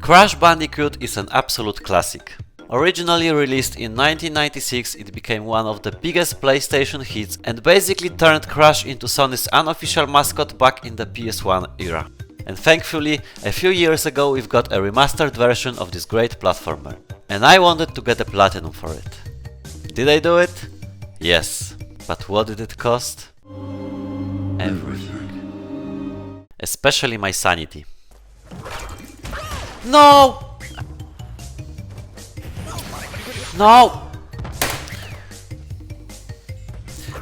Crash Bandicoot is an absolute classic. Originally released in 1996, it became one of the biggest PlayStation hits and basically turned Crash into Sony's unofficial mascot back in the PS1 era. And thankfully, a few years ago we've got a remastered version of this great platformer. And I wanted to get a platinum for it. Did I do it? Yes. But what did it cost? Everything. Especially my sanity. No! No!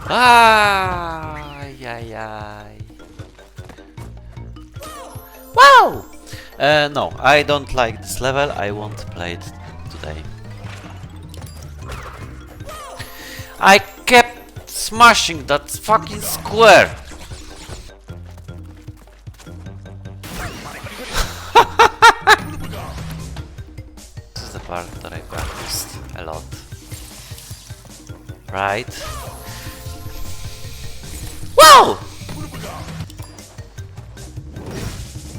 Ay, ay, ay. Wow! No, I don't like this level. I won't play it today. I kept smashing that fucking square. This is the part that I practiced a lot. Right? Wow!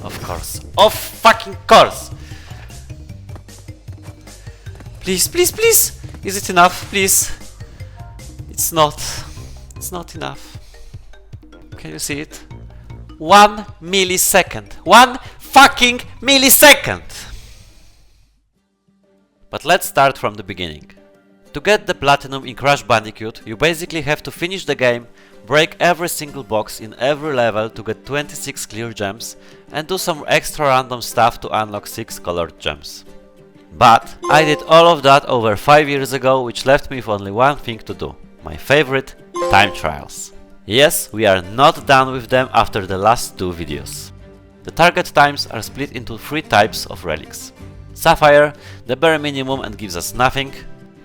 Of course. Of fucking course! Please, please, please! Is it enough? Please? It's not. It's not enough. Can you see it? 1 millisecond. 1 fucking millisecond! But let's start from the beginning. To get the platinum in Crash Bandicoot, you basically have to finish the game, break every single box in every level to get 26 clear gems, and do some extra random stuff to unlock 6 colored gems. But I did all of that over 5 years ago, which left me with only one thing to do. My favorite, time trials. Yes, we are not done with them after the last 2 videos. The target times are split into 3 types of relics. Sapphire, the bare minimum and gives us nothing.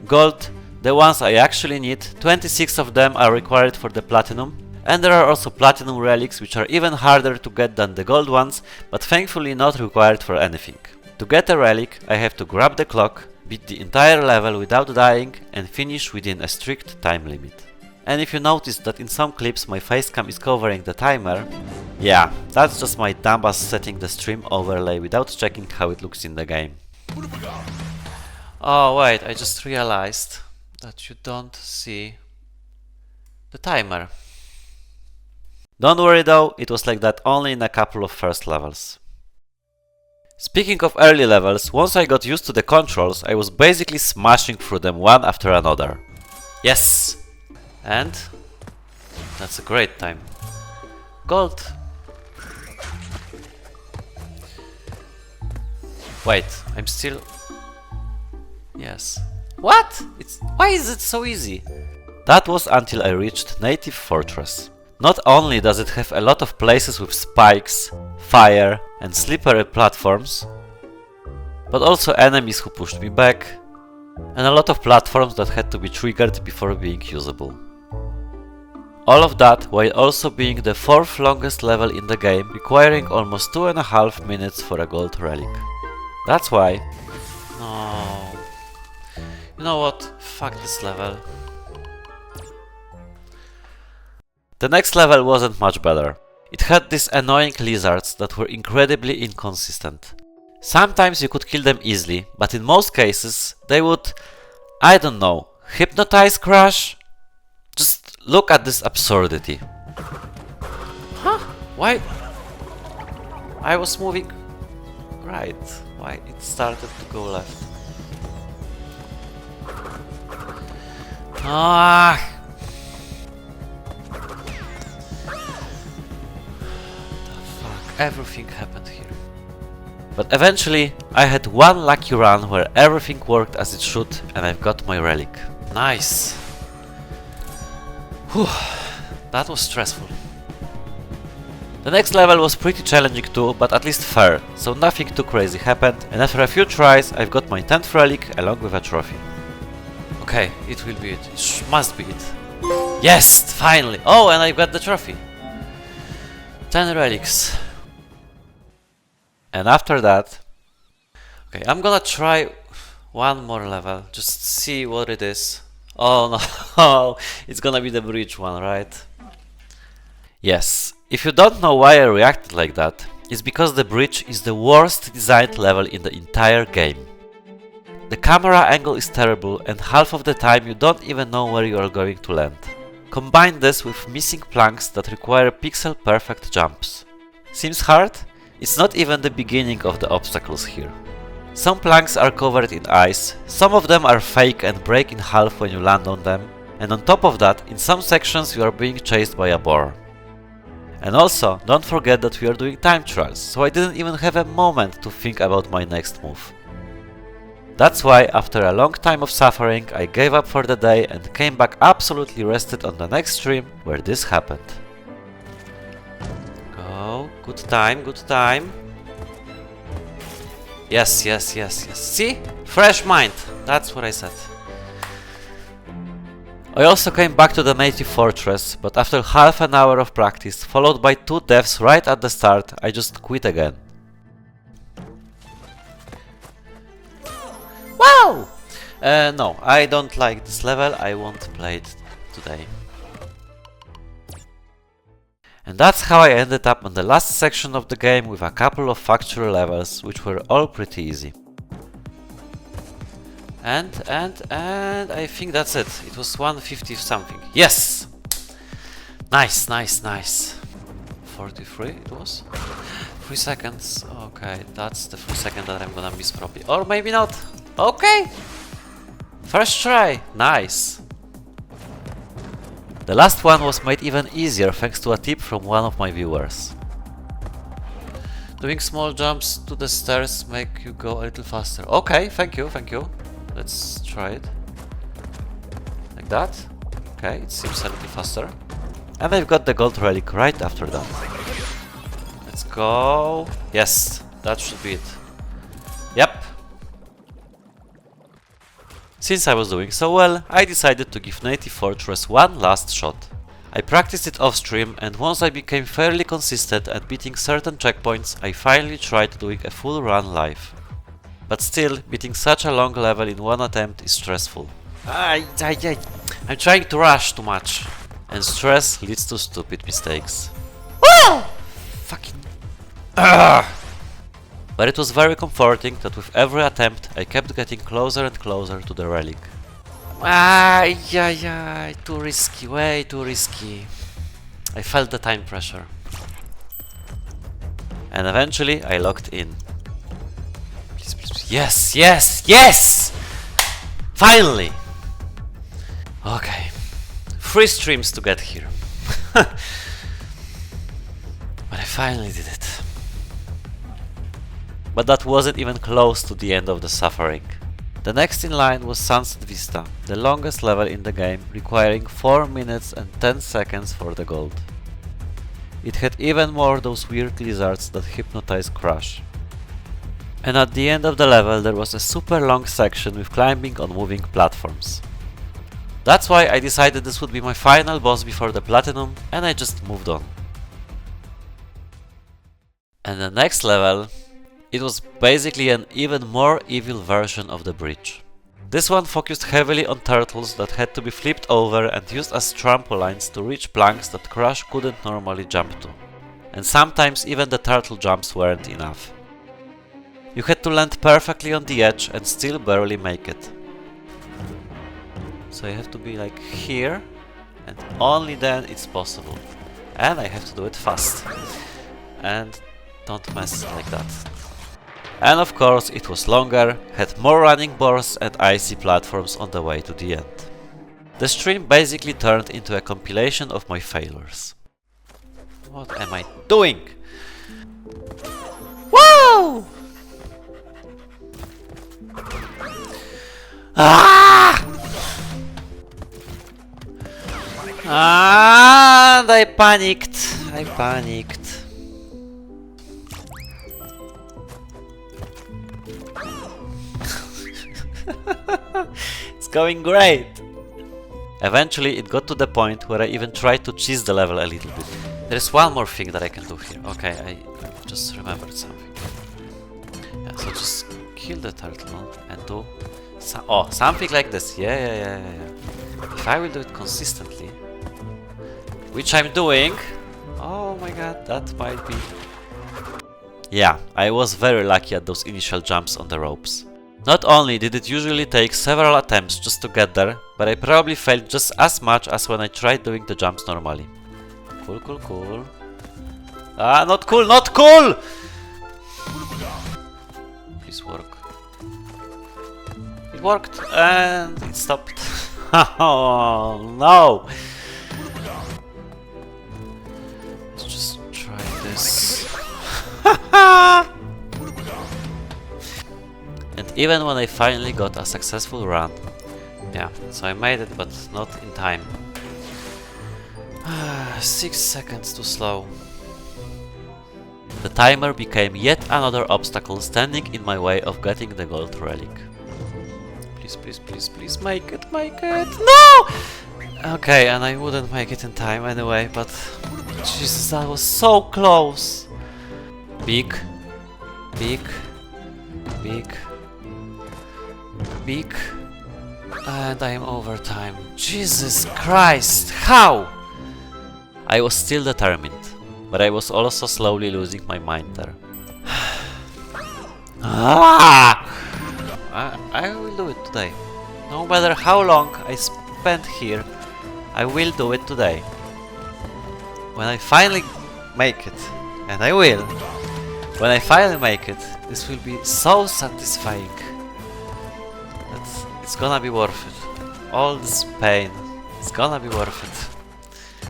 Gold, the ones I actually need, 26 of them are required for the platinum. And there are also platinum relics which are even harder to get than the gold ones, but thankfully not required for anything. To get a relic, I have to grab the clock, beat the entire level without dying and finish within a strict time limit. And if you notice that in some clips my facecam is covering the timer, yeah, that's just my dumbass setting the stream overlay without checking how it looks in the game. Oh wait, I just realized that you don't see the timer. Don't worry though, it was like that only in a couple of first levels. Speaking of early levels, once I got used to the controls, I was basically smashing through them one after another. Yes! And that's a great time. Gold. Wait, I'm still... Yes. What? Why is it so easy? That was until I reached Native Fortress. Not only does it have a lot of places with spikes, fire and slippery platforms, but also enemies who pushed me back, and a lot of platforms that had to be triggered before being usable. All of that while also being the 4th longest level in the game, requiring almost 2.5 minutes for a gold relic. That's why... No... You know what? Fuck this level. The next level wasn't much better. It had these annoying lizards that were incredibly inconsistent. Sometimes you could kill them easily, but in most cases they would, I don't know, hypnotize Crash? Just look at this absurdity. Huh? Why? I was moving right. Why it started to go left? Ah! Everything happened here. But eventually, I had one lucky run where everything worked as it should and I've got my relic. Nice! Whew, that was stressful. The next level was pretty challenging too, but at least fair, so nothing too crazy happened, and after a few tries I've got my 10th relic along with a trophy. Okay, it will be it. It must be it. Yes! Finally! Oh, and I've got the trophy! 10 relics. And after that... Okay, I'm gonna try one more level, just see what it is. Oh no, it's gonna be the bridge one, right? Yes, if you don't know why I reacted like that, is because the bridge is the worst designed level in the entire game. The camera angle is terrible and half of the time you don't even know where you are going to land. Combine this with missing planks that require pixel perfect jumps. Seems hard? It's not even the beginning of the obstacles here. Some planks are covered in ice, some of them are fake and break in half when you land on them, and on top of that, in some sections you are being chased by a boar. And also, don't forget that we are doing time trials, so I didn't even have a moment to think about my next move. That's why, after a long time of suffering, I gave up for the day and came back absolutely rested on the next stream where this happened. Go, good time, good time. Yes, yes, yes, yes. See? Fresh mind! That's what I said. I also came back to the native fortress, but after half an hour of practice, followed by 2 deaths right at the start, I just quit again. Wow! No, I don't like this level, I won't play it today. And that's how I ended up on the last section of the game with a couple of factory levels, which were all pretty easy. And I think that's it. It was 150 something. Yes! Nice, nice, nice. 43 it was? 3 seconds. Okay, that's the 3 seconds that I'm gonna miss probably. Or maybe not. Okay! First try. Nice. The last one was made even easier thanks to a tip from one of my viewers. Doing small jumps to the stairs make you go a little faster. Okay, thank you, thank you. Let's try it. Like that. Okay, it seems a little faster. And I've got the gold relic right after that. Let's go. Yes, that should be it. Yep. Since I was doing so well, I decided to give Native Fortress one last shot. I practiced it off stream, and once I became fairly consistent at beating certain checkpoints, I finally tried doing a full run live. But still, beating such a long level in one attempt is stressful. I'm trying to rush too much, and stress leads to stupid mistakes. Woo! Fucking... But it was very comforting that with every attempt I kept getting closer and closer to the relic. Too risky, way too risky. I felt the time pressure. And eventually I locked in. Please, please, please. Yes, yes, yes! Finally! Okay. 3 streams to get here. But I finally did it. But that wasn't even close to the end of the suffering. The next in line was Sunset Vista, the longest level in the game, requiring 4 minutes and 10 seconds for the gold. It had even more those weird lizards that hypnotize Crash. And at the end of the level there was a super long section with climbing on moving platforms. That's why I decided this would be my final boss before the platinum, and I just moved on. And the next level, it was basically an even more evil version of the bridge. This one focused heavily on turtles that had to be flipped over and used as trampolines to reach planks that Crash couldn't normally jump to. And sometimes even the turtle jumps weren't enough. You had to land perfectly on the edge and still barely make it. So you have to be like here, and only then it's possible. And I have to do it fast. And don't mess like that. And of course it was longer, had more running boards and icy platforms on the way to the end. The stream basically turned into a compilation of my failures. What am I doing? Woo! And I panicked. It's going great! Eventually it got to the point where I even tried to cheese the level a little bit. There's one more thing that I can do here. Okay, I just remembered something. Yeah, so just kill the turtle and do something like this. Yeah. If I will do it consistently, which I'm doing. Oh my god, that might be... Yeah, I was very lucky at those initial jumps on the ropes. Not only did it usually take several attempts just to get there, but I probably failed just as much as when I tried doing the jumps normally. Cool, cool, cool. Ah, not cool, not cool! Please work. It worked and it stopped. Oh no! Let's just try this. And even when I finally got a successful run, yeah, so I made it, but not in time. 6 seconds too slow. The timer became yet another obstacle standing in my way of getting the gold relic. Please, please, please, please, make it, make it! No! Okay, and I wouldn't make it in time anyway, but Jesus, that was so close! Big, big, big, big, and I am over time. Jesus Christ, how? I was still determined, but I was also slowly losing my mind there. I will do it today. No matter how long I spend here, I will do it today. When I finally make it, and I will, when I finally make it, this will be so satisfying. It's gonna be worth it. All this pain, it's gonna be worth it.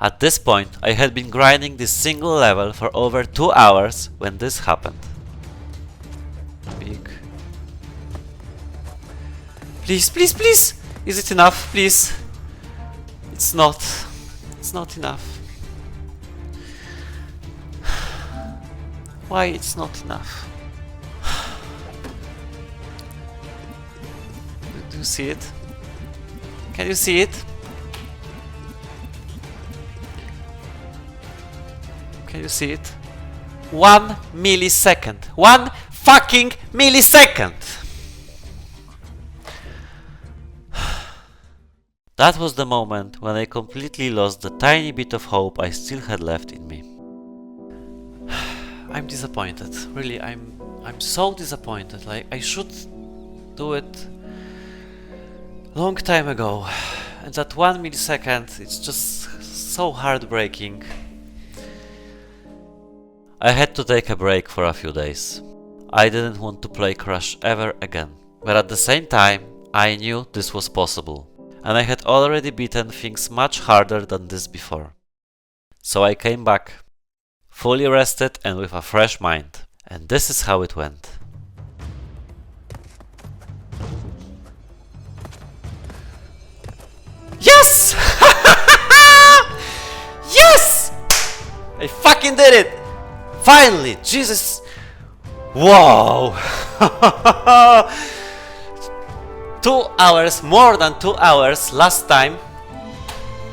At this point, I had been grinding this single level for over 2 hours when this happened. Big. Please, please, please! Is it enough, please? It's not. It's not enough. Why it's not enough? Do you see it? Can you see it? Can you see it? 1 millisecond. 1 fucking millisecond! That was the moment when I completely lost the tiny bit of hope I still had left in me. I'm disappointed. Really, I'm so disappointed. Like, I should do it long time ago. And that 1 millisecond, it's just so heartbreaking. I had to take a break for a few days. I didn't want to play Crash ever again. But at the same time, I knew this was possible. And I had already beaten things much harder than this before. So I came back, fully rested and with a fresh mind. And this is how it went. Yes! Yes! I fucking did it! Finally! Jesus! Wow! 2 hours, more than 2 hours last time.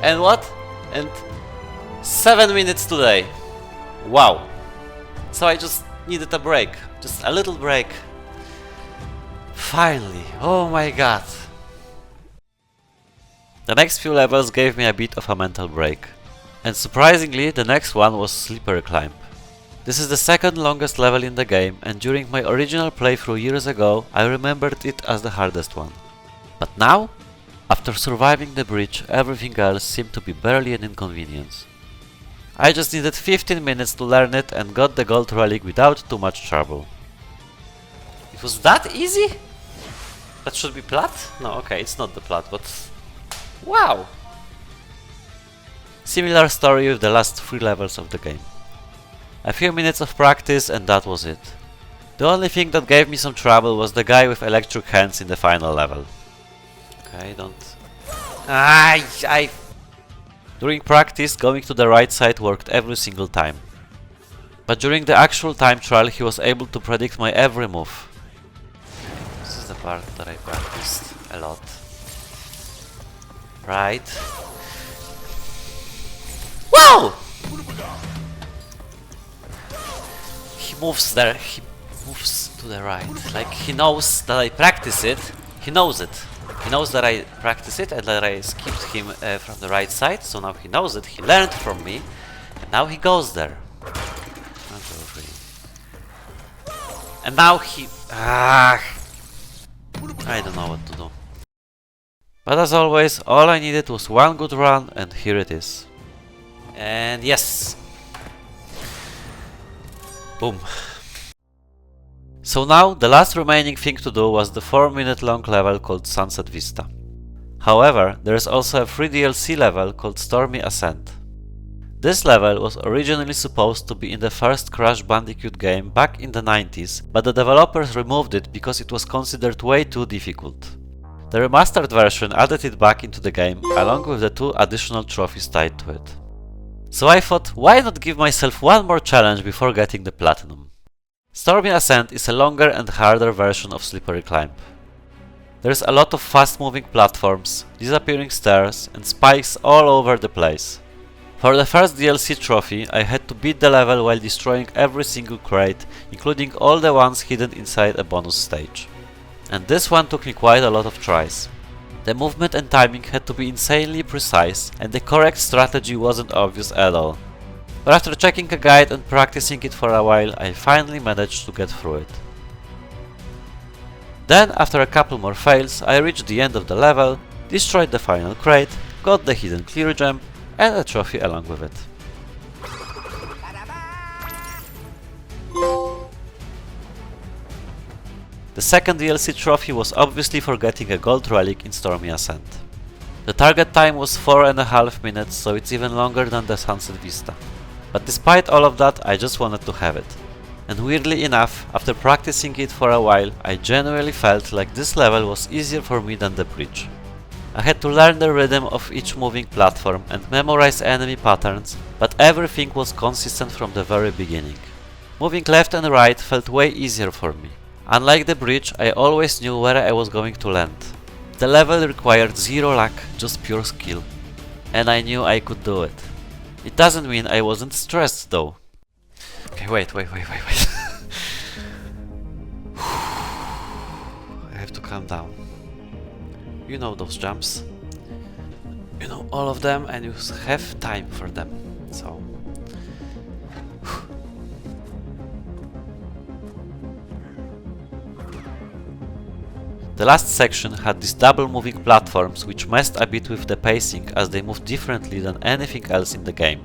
And what? And 7 minutes today. Wow. So I just needed a break. Just a little break. Finally. Oh my god. The next few levels gave me a bit of a mental break. And surprisingly, the next one was Slippery Climb. This is the second longest level in the game, and during my original playthrough years ago, I remembered it as the hardest one. But now, after surviving the bridge, everything else seemed to be barely an inconvenience. I just needed 15 minutes to learn it and got the gold relic without too much trouble. It was that easy? That should be plat? No, okay, it's not the plat, but... wow! Similar story with the last 3 levels of the game. A few minutes of practice and that was it. The only thing that gave me some trouble was the guy with electric hands in the final level. Okay, don't... During practice, going to the right side worked every single time. But during the actual time trial, he was able to predict my every move. This is the part that I practiced a lot. Right. Wow! He moves there, he moves to the right. Like, he knows that I practice it, he knows it. He knows that I practice it and that I skipped him from the right side, so now he knows it, he learned from me, and now he goes there. And now he... I don't know what to do. But as always, all I needed was one good run, and here it is. And yes! Boom. So now, the last remaining thing to do was the 4-minute long level called Sunset Vista. However, there is also a free DLC level called Stormy Ascent. This level was originally supposed to be in the first Crash Bandicoot game back in the 90s, but the developers removed it because it was considered way too difficult. The remastered version added it back into the game, along with the 2 additional trophies tied to it. So I thought, why not give myself one more challenge before getting the platinum? Stormy Ascent is a longer and harder version of Slippery Climb. There's a lot of fast-moving platforms, disappearing stairs, and spikes all over the place. For the first DLC trophy, I had to beat the level while destroying every single crate, including all the ones hidden inside a bonus stage. And this one took me quite a lot of tries. The movement and timing had to be insanely precise, and the correct strategy wasn't obvious at all. But after checking a guide and practicing it for a while, I finally managed to get through it. Then, after a couple more fails, I reached the end of the level, destroyed the final crate, got the hidden clear gem, and a trophy along with it. The second DLC trophy was obviously for getting a gold relic in Stormy Ascent. The target time was 4.5 minutes, so it's even longer than the Sunset Vista. But despite all of that, I just wanted to have it. And weirdly enough, after practicing it for a while, I genuinely felt like this level was easier for me than the bridge. I had to learn the rhythm of each moving platform and memorize enemy patterns, but everything was consistent from the very beginning. Moving left and right felt way easier for me. Unlike the bridge, I always knew where I was going to land. The level required zero luck, just pure skill. And I knew I could do it. It doesn't mean I wasn't stressed though. Okay, wait. I have to calm down. You know those jumps. You know all of them and you have time for them. So... The last section had these double moving platforms which messed a bit with the pacing as they moved differently than anything else in the game.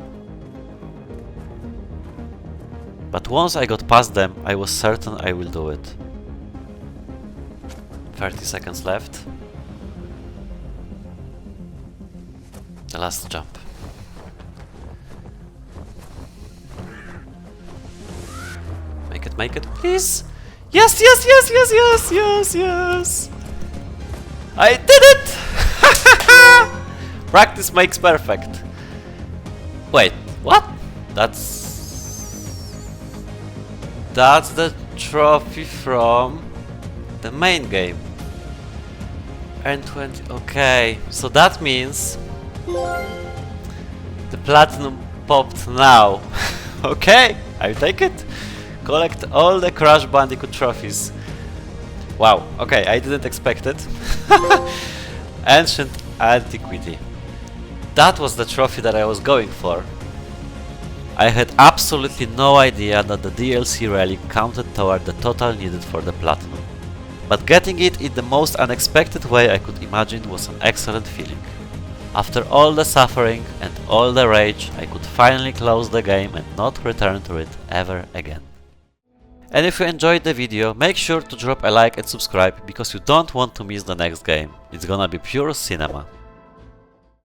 But once I got past them, I was certain I will do it. 30 seconds left. The last jump. Make it, please! Yes! I did it! Practice makes perfect. Wait, what? That's the trophy from the main game. Earn 20. Okay, so that means the platinum popped now. Okay, I'll take it. Collect all the Crash Bandicoot trophies. Wow, okay, I didn't expect it. Ancient Antiquity. That was the trophy that I was going for. I had absolutely no idea that the DLC relic counted toward the total needed for the platinum. But getting it in the most unexpected way I could imagine was an excellent feeling. After all the suffering and all the rage, I could finally close the game and not return to it ever again. And if you enjoyed the video, make sure to drop a like and subscribe because you don't want to miss the next game. It's gonna be pure cinema.